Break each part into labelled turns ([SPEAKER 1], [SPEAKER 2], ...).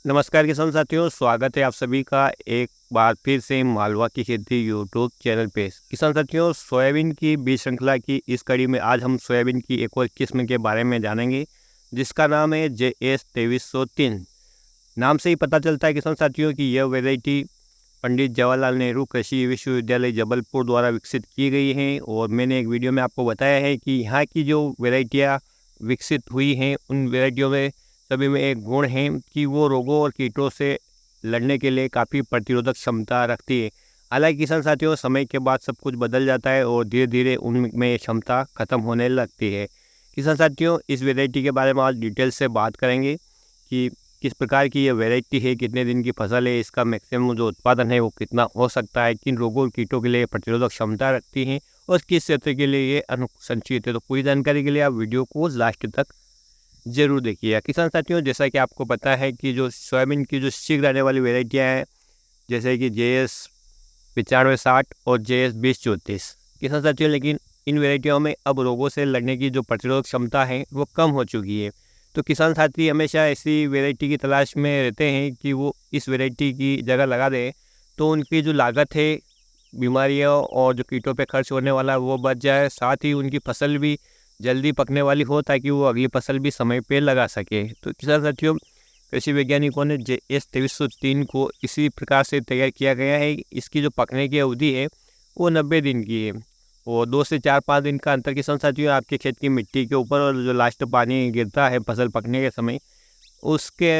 [SPEAKER 1] नमस्कार किसान साथियों, स्वागत है आप सभी का एक बार फिर से मालवा की खेती यूट्यूब चैनल पे। किसान साथियों, सोयाबीन की बीज श्रृंखला की इस कड़ी में आज हम सोयाबीन की एक और किस्म के बारे में जानेंगे, जिसका नाम है JS 2303। नाम से ही पता चलता है किसान साथियों कि यह वैरायटी पंडित जवाहरलाल नेहरू कृषि विश्वविद्यालय जबलपुर द्वारा विकसित की गई है। और मैंने एक वीडियो में आपको बताया है कि यहाँ की जो वैरायटियाँ विकसित हुई हैं, उन वैरायटियों में सभी में एक गुण है कि वो रोगों और कीटों से लड़ने के लिए काफ़ी प्रतिरोधक क्षमता रखती है। हालांकि किसान साथियों, समय के बाद सब कुछ बदल जाता है और धीरे धीरे उनमें ये क्षमता खत्म होने लगती है। किसान साथियों, इस वैरायटी के बारे में आज डिटेल से बात करेंगे कि किस प्रकार की ये वैरायटी है, कितने दिन की फसल है, इसका मैक्सिमम जो उत्पादन है वो कितना हो सकता है, किन रोगों और कीटों के लिए प्रतिरोधक क्षमता रखती है और किस क्षेत्र के लिए ये अनुशंसित है। तो पूरी जानकारी के लिए आप वीडियो को लास्ट तक जरूर देखिए। किसान साथियों, जैसा कि आपको पता है कि जो सोयाबीन की जो शीघ्र आने वाली वैरायटियाँ हैं, जैसे कि JS 9560 और JS 2034। किसान साथियों, लेकिन इन वैरायटियों में अब रोगों से लड़ने की जो प्रतिरोधक क्षमता है वो कम हो चुकी है। तो किसान साथी हमेशा ऐसी वैरायटी की तलाश में रहते हैं कि वो इस वैरायटी की जगह लगा दें, तो उनकी जो लागत है, बीमारियों और जो कीटों पे खर्च होने वाला वो बच जाए, साथ ही उनकी फसल भी जल्दी पकने वाली हो ताकि वो अगली फसल भी समय पे लगा सके। तो किसान साथियों, कृषि वैज्ञानिकों ने JS 2303 को इसी प्रकार से तैयार किया गया है। इसकी जो पकने की अवधि है वो 90 दिन की है और 2 से 4-5 दिन का अंतर किसान साथियों आपके खेत की मिट्टी के ऊपर और जो लास्ट पानी गिरता है फसल पकने के समय, उसके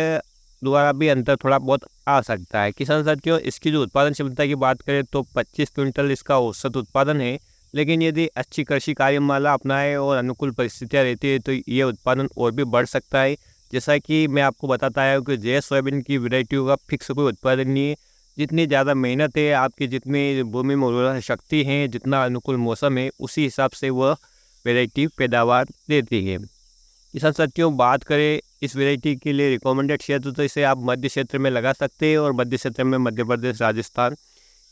[SPEAKER 1] द्वारा भी अंतर थोड़ा बहुत आ सकता है। किसान साथियों, इसकी जो उत्पादन क्षमता की बात करें तो 25 क्विंटल इसका औसत उत्पादन है। लेकिन यदि अच्छी कृषि कार्यमाला अपनाए और अनुकूल परिस्थितियाँ रहती है तो ये उत्पादन और भी बढ़ सकता है। जैसा कि मैं आपको बताता आया हूँ कि JS सोयाबीन की वैरायटियों का फिक्स कोई उत्पादन नहीं है। जितनी ज़्यादा मेहनत है आपकी, जितनी भूमि में उर्वरा शक्ति है, जितना अनुकूल मौसम है, उसी हिसाब से वह वैरायटी पैदावार देती है। किसान साथियों, बात करें इस वैरायटी के लिए रिकमेंडेड क्षेत्र, तो इसे आप मध्य क्षेत्र में लगा सकते हैं। और मध्य क्षेत्र में मध्य प्रदेश, राजस्थान,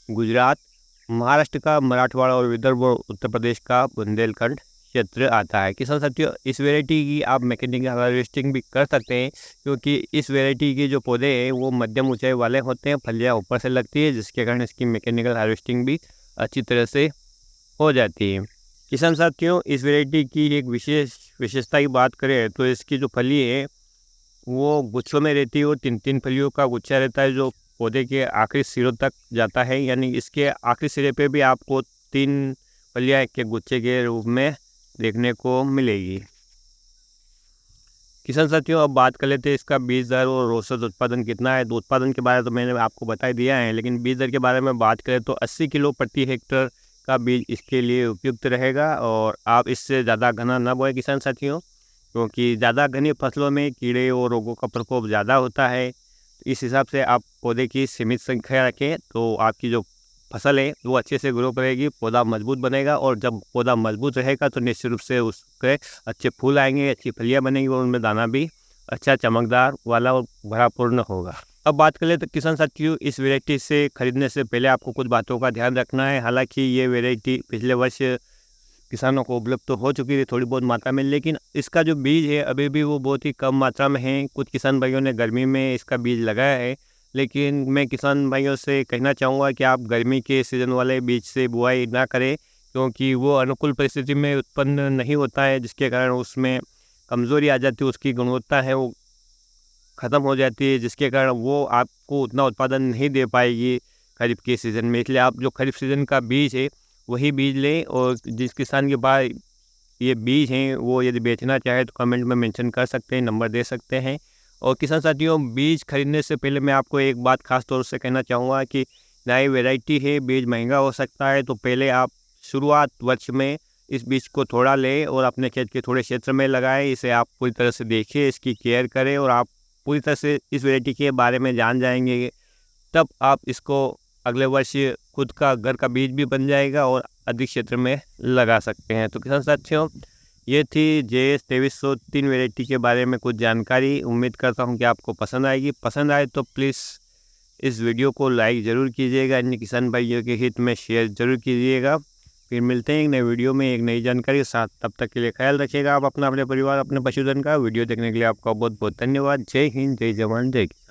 [SPEAKER 1] गुजरात, महाराष्ट्र का मराठवाड़ा और विदर्भ और उत्तर प्रदेश का बुंदेलखंड क्षेत्र आता है। किसान साथियों, इस वैरायटी की आप मैकेनिकल हार्वेस्टिंग भी कर सकते हैं, क्योंकि इस वैरायटी के जो पौधे हैं वो मध्यम ऊंचाई वाले होते हैं, फलियाँ ऊपर से लगती है, जिसके कारण इसकी मैकेनिकल हार्वेस्टिंग भी अच्छी तरह से हो जाती है। किसान साथियों, इस वैरायटी की एक विशेषता की बात करें तो इसकी जो फली है वो गुच्छों में रहती है और 3-3 फलियों का गुच्छा रहता है, जो पौधे के आखिरी सिरों तक जाता है। यानी इसके आखिरी सिरे पे भी आपको 3 फलियाँ एक के गुच्छे के रूप में देखने को मिलेगी। किसान साथियों, अब बात कर लेते हैं इसका बीज दर और औसत उत्पादन कितना है। तो उत्पादन के बारे में तो मैंने आपको बता दिया है, लेकिन बीज दर के बारे में बात करें तो 80 किलो प्रति हेक्टर का बीज इसके लिए उपयुक्त रहेगा। और आप इससे ज़्यादा घना न बोएं किसान साथियों, क्योंकि ज़्यादा घनी फसलों में कीड़े और रोगों का प्रकोप ज़्यादा होता है। इस हिसाब से आप पौधे की सीमित संख्या रखें तो आपकी जो फसल है वो अच्छे से ग्रो करेगी, पौधा मजबूत बनेगा। और जब पौधा मजबूत रहेगा तो निश्चित रूप से उसके अच्छे फूल आएंगे, अच्छी फलियाँ बनेंगी और उनमें दाना भी अच्छा चमकदार वाला और भरापूर्ण होगा। अब बात करें तो किसान साथियों, इस वैरायटी से खरीदने से पहले आपको कुछ बातों का ध्यान रखना है। हालांकि ये वैरायटी पिछले वर्ष किसानों को उपलब्ध तो हो चुकी थी थोड़ी बहुत मात्रा में, लेकिन इसका जो बीज है अभी भी वो बहुत ही कम मात्रा में है। कुछ किसान भाइयों ने गर्मी में इसका बीज लगाया है, लेकिन मैं किसान भाइयों से कहना चाहूँगा कि आप गर्मी के सीज़न वाले बीज से बुआई ना करें, क्योंकि वो अनुकूल परिस्थिति में उत्पन्न नहीं होता है, जिसके कारण उसमें कमज़ोरी आ जाती है, उसकी गुणवत्ता है वो ख़त्म हो जाती है, जिसके कारण वो आपको उतना उत्पादन नहीं दे पाएगी खरीफ के सीज़न में। इसलिए आप जो खरीफ सीज़न का बीज है वही बीज लें। और जिस किसान के पास ये बीज हैं वो यदि बेचना चाहे तो कमेंट में मेंशन कर सकते हैं, नंबर दे सकते हैं। और किसान साथियों, बीज खरीदने से पहले मैं आपको एक बात खास तौर से कहना चाहूँगा कि नई वैरायटी है, बीज महंगा हो सकता है, तो पहले आप शुरुआत वर्ष में इस बीज को थोड़ा लें और अपने खेत के थोड़े क्षेत्र में लगाएं। इसे आप पूरी तरह से देखिए, इसकी केयर करें और आप पूरी तरह से इस वैरायटी के बारे में जान जाएंगे। तब आप इसको अगले वर्ष खुद का घर का बीज भी बन जाएगा और अधिक क्षेत्र में लगा सकते हैं। तो किसान साथियों, ये थी JS 2303 वैरायटी के बारे में कुछ जानकारी। उम्मीद करता हूँ कि आपको पसंद आएगी। पसंद आए तो प्लीज़ इस वीडियो को लाइक ज़रूर कीजिएगा, अन्य किसान भाइयों के हित में शेयर ज़रूर कीजिएगा। फिर मिलते हैं एक नए वीडियो में एक नई जानकारी के साथ। तब तक के लिए ख्याल रखिएगा आप अपना, अपने परिवार, अपने पशुधन का। वीडियो देखने के लिए आपका बहुत बहुत धन्यवाद। जय हिंद, जय जवान, जय किसान।